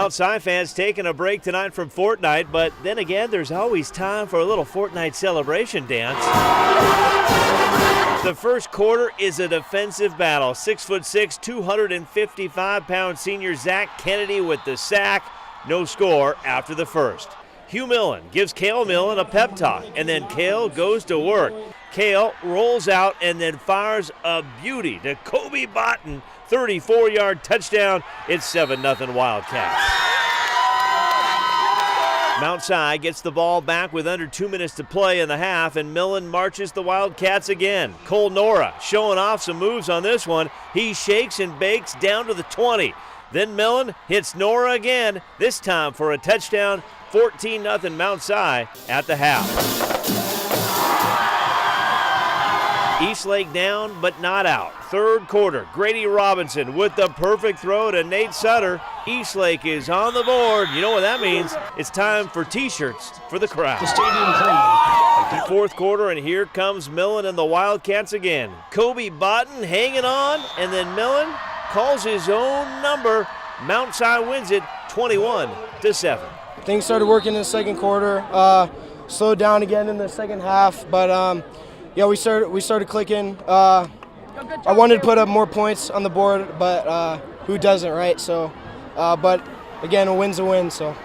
Mount Si fans taking a break tonight from Fortnite, but then again, there's always time for a little Fortnite celebration dance. The first quarter is a defensive battle. 6'6", 255-pound senior Zach Kennedy with the sack. No score after the first. Hugh Millen gives Cale Millen a pep talk, and then Cale goes to work. Cale rolls out and then fires a beauty to Kobe Botten. 34-yard touchdown. It's 7-0 Wildcats. Mount Si gets the ball back with under 2 minutes to play in the half, and Millen marches the Wildcats again. Cole Nora showing off some moves on this one. He shakes and bakes down to the 20. Then Millen hits Nora again, this time for a touchdown. 14-0 Mount Si at the half. Eastlake down, but not out. Third quarter, Grady Robinson with the perfect throw to Nate Sutter. Eastlake is on the board. You know what that means? It's time for T-shirts for the crowd. Fourth quarter, and here comes Millen and the Wildcats again. Kobe Botten hanging on, and then Millen calls his own number. Mount Si wins it 21-7. Things started working in the second quarter, slowed down again in the second half, but yeah, we started clicking. I wanted to put up more points on the board, but who doesn't, right? So, but again, a win's a win. So.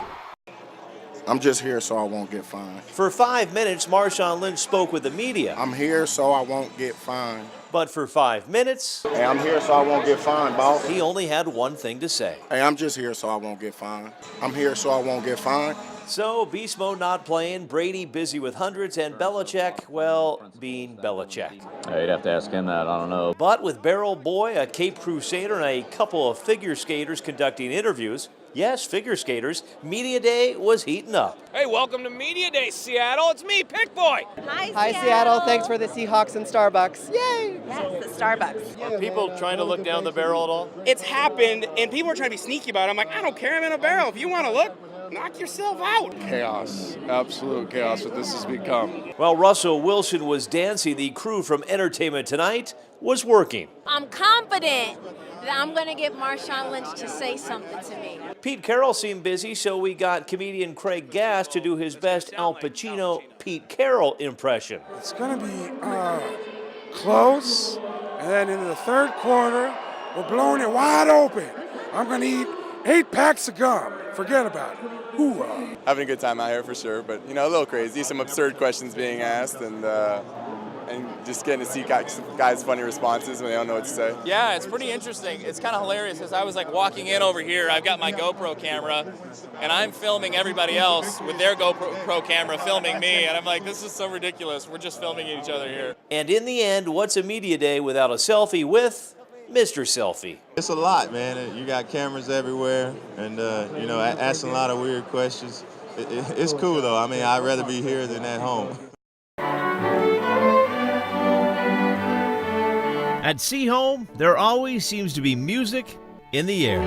I'm just here so I won't get fined. For 5 minutes, Marshawn Lynch spoke with the media. I'm here so I won't get fined. But for 5 minutes, hey, I'm here so I won't get fined, boss. He only had one thing to say. Hey, I'm just here so I won't get fined. I'm here so I won't get fined. So, Beast Mode not playing, Brady busy with hundreds, and Belichick, well, being Belichick. You'd have to ask him that, I don't know. But with Barrel Boy, a Cape Crusader, and a couple of figure skaters conducting interviews, yes, figure skaters, Media Day was heating up. Hey, welcome to Media Day, Seattle. It's me, Pick Boy. Hi, Seattle. Thanks for the Seahawks and Starbucks. Yay! Yes, the Starbucks. Are people trying to look down the barrel at all? It's happened, and people are trying to be sneaky about it. I'm like, I don't care. I'm in a barrel. If you want to look, knock yourself out. Chaos. Absolute chaos what this has become. While Russell Wilson was dancing, the crew from Entertainment Tonight was working. I'm confident that I'm going to get Marshawn Lynch to say something to me. Pete Carroll seemed busy, so we got comedian Craig Gass to do his best Al Pacino Pete Carroll impression. It's going to be close, and then in the third quarter, we're blowing it wide open. I'm going to eat 8 packs of gum. Forget about it. Hoorah. Having a good time out here for sure, but a little crazy. Some absurd questions being asked, and just getting to see guys' funny responses when they don't know what to say. Yeah, it's pretty interesting. It's kind of hilarious because I was like walking in over here. I've got my GoPro camera, and I'm filming everybody else with their GoPro camera filming me, and I'm like, this is so ridiculous. We're just filming each other here. And in the end, what's a media day without a selfie with Mr. Selfie? It's a lot, man. You got cameras everywhere, and asking a lot of weird questions. It's cool though. I mean, I'd rather be here than at home. At Seahome, there always seems to be music in the air.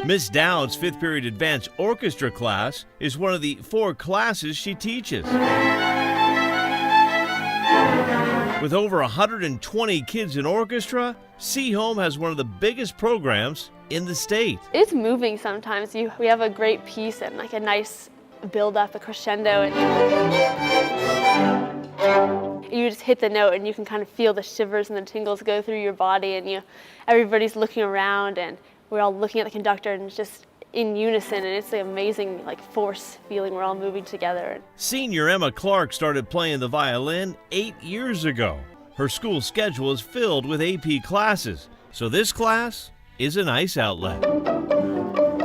Miss Dowd's 5th period advanced orchestra class is one of the 4 classes she teaches. With over 120 kids in orchestra, Seahome has one of the biggest programs in the state. It's moving sometimes. We have a great piece and like a nice build up, a crescendo, and you just hit the note and you can kind of feel the shivers and the tingles go through your body, and everybody's looking around and we're all looking at the conductor and it's just in unison, and it's an amazing force feeling. We're all moving together. Senior Emma Clark started playing the violin 8 years ago. Her school schedule is filled with AP classes, so this class is a nice outlet.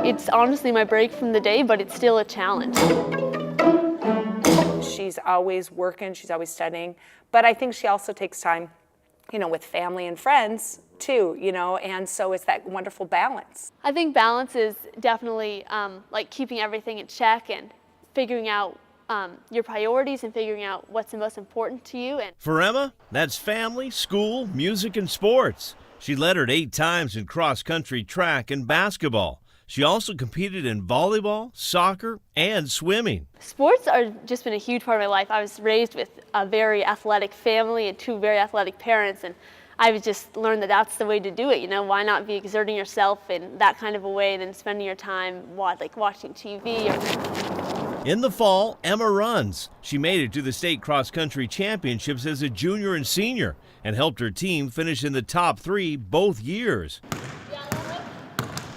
It's honestly my break from the day, but it's still a challenge. She's always working, she's always studying, but I think she also takes time, with family and friends too, and so it's that wonderful balance. I think balance is definitely keeping everything in check and figuring out your priorities and figuring out what's the most important to you. And for Emma, that's family, school, music, and sports. She lettered 8 times in cross-country track and basketball. She also competed in volleyball, soccer, and swimming. Sports are just been a huge part of my life. I was raised with a very athletic family and 2 very athletic parents, and I've just learned that that's the way to do it. Why not be exerting yourself in that kind of a way than spending your time watching TV or... In the fall, Emma runs. She made it to the state cross-country championships as a junior and senior and helped her team finish in the top 3 both years.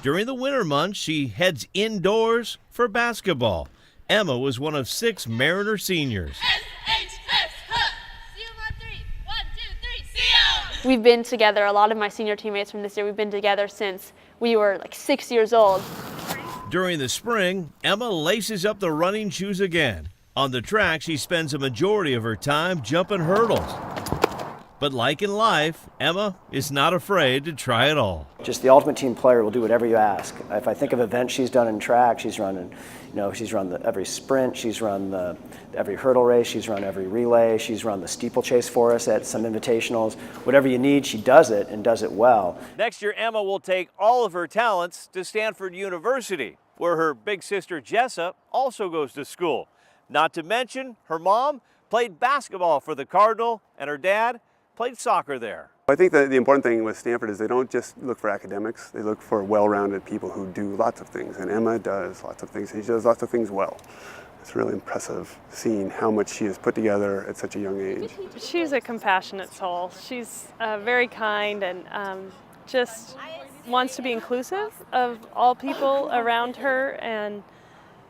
During the winter months, she heads indoors for basketball. Emma was one of 6 Mariner seniors. We've been together, a lot of my senior teammates from this year, we've been together since we were like 6 years old. During the spring, Emma laces up the running shoes again. On the track, she spends a majority of her time jumping hurdles. But like in life, Emma is not afraid to try it all. Just the ultimate team player will do whatever you ask. If I think of events she's done in track, she's run every sprint, she's run every hurdle race, she's run every relay, she's run the steeplechase for us at some invitationals. Whatever you need, she does it and does it well. Next year, Emma will take all of her talents to Stanford University, where her big sister Jessa also goes to school. Not to mention, her mom played basketball for the Cardinal, and her dad played soccer there. I think that the important thing with Stanford is they don't just look for academics, they look for well-rounded people who do lots of things, and Emma does lots of things, and she does lots of things well. It's really impressive seeing how much she has put together at such a young age. She's a compassionate soul. She's very kind and just wants to be inclusive of all people around her, and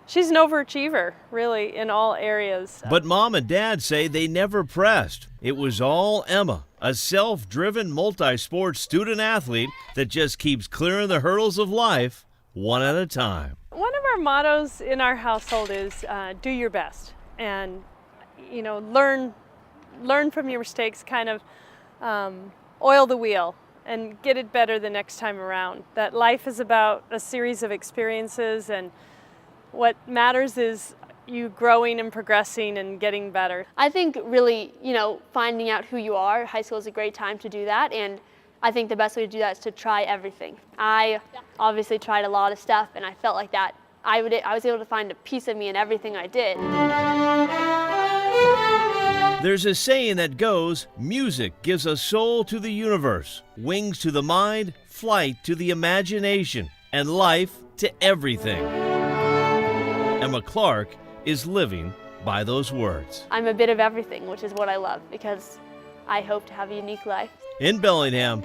she's an overachiever, really, in all areas. But Mom and Dad say they never pressed. It was all Emma, a self-driven multi-sport student athlete that just keeps clearing the hurdles of life one at a time. One of our mottos in our household is do your best, and learn from your mistakes, kind of oil the wheel and get it better the next time around. That life is about a series of experiences, and what matters is you growing and progressing and getting better. I think really, finding out who you are, high school is a great time to do that, and I think the best way to do that is to try everything. I obviously tried a lot of stuff, and I felt like that I was able to find a piece of me in everything I did. There's a saying that goes, music gives a soul to the universe, wings to the mind, flight to the imagination, and life to everything. Emma Clark is living by those words. I'm a bit of everything, which is what I love, because I hope to have a unique life. In Bellingham,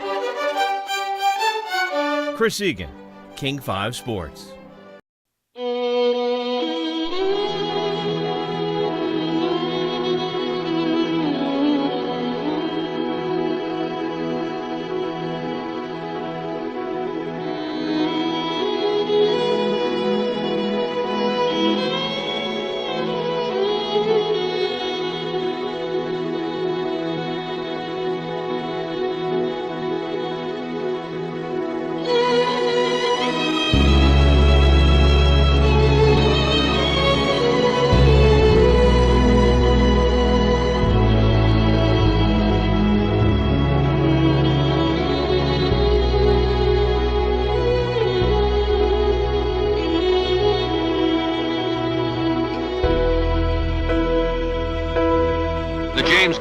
Chris Egan, King 5 Sports.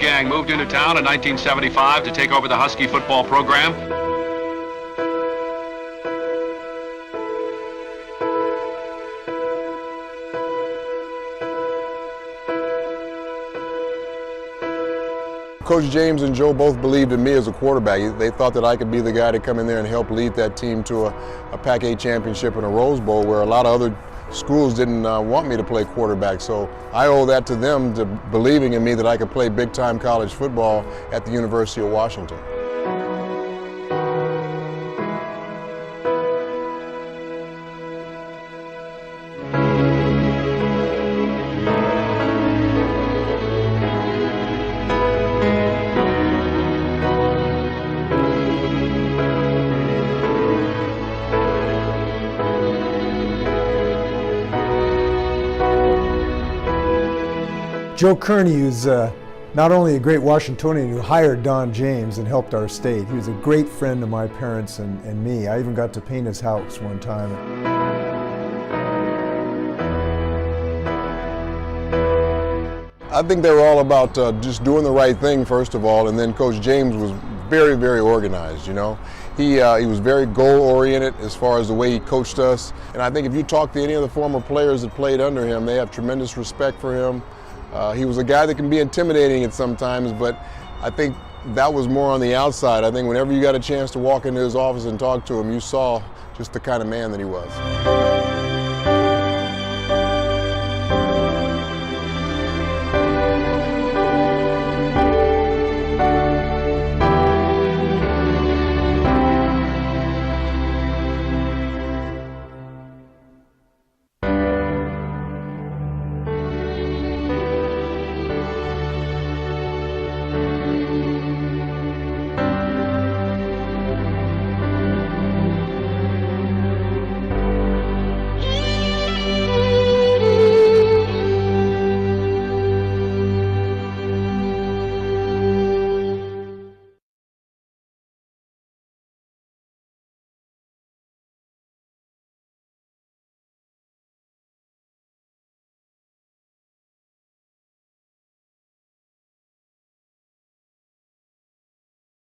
Gang moved into town in 1975 to take over the Husky football program. Coach James and Joe both believed in me as a quarterback. They thought that I could be the guy to come in there and help lead that team to a Pac-8 championship and a Rose Bowl, where a lot of other schools didn't want me to play quarterback. So I owe that to them, to believing in me that I could play big-time college football at the University of Washington. Joe Kearney, who's not only a great Washingtonian who hired Don James and helped our state, he was a great friend of my parents and me. I even got to paint his house one time. I think they were all about just doing the right thing, first of all, and then Coach James was very, very organized, you know. He was very goal-oriented as far as the way he coached us. And I think if you talk to any of the former players that played under him, they have tremendous respect for him. He was a guy that can be intimidating at sometimes, but I think that was more on the outside. I think whenever you got a chance to walk into his office and talk to him, you saw just the kind of man that he was.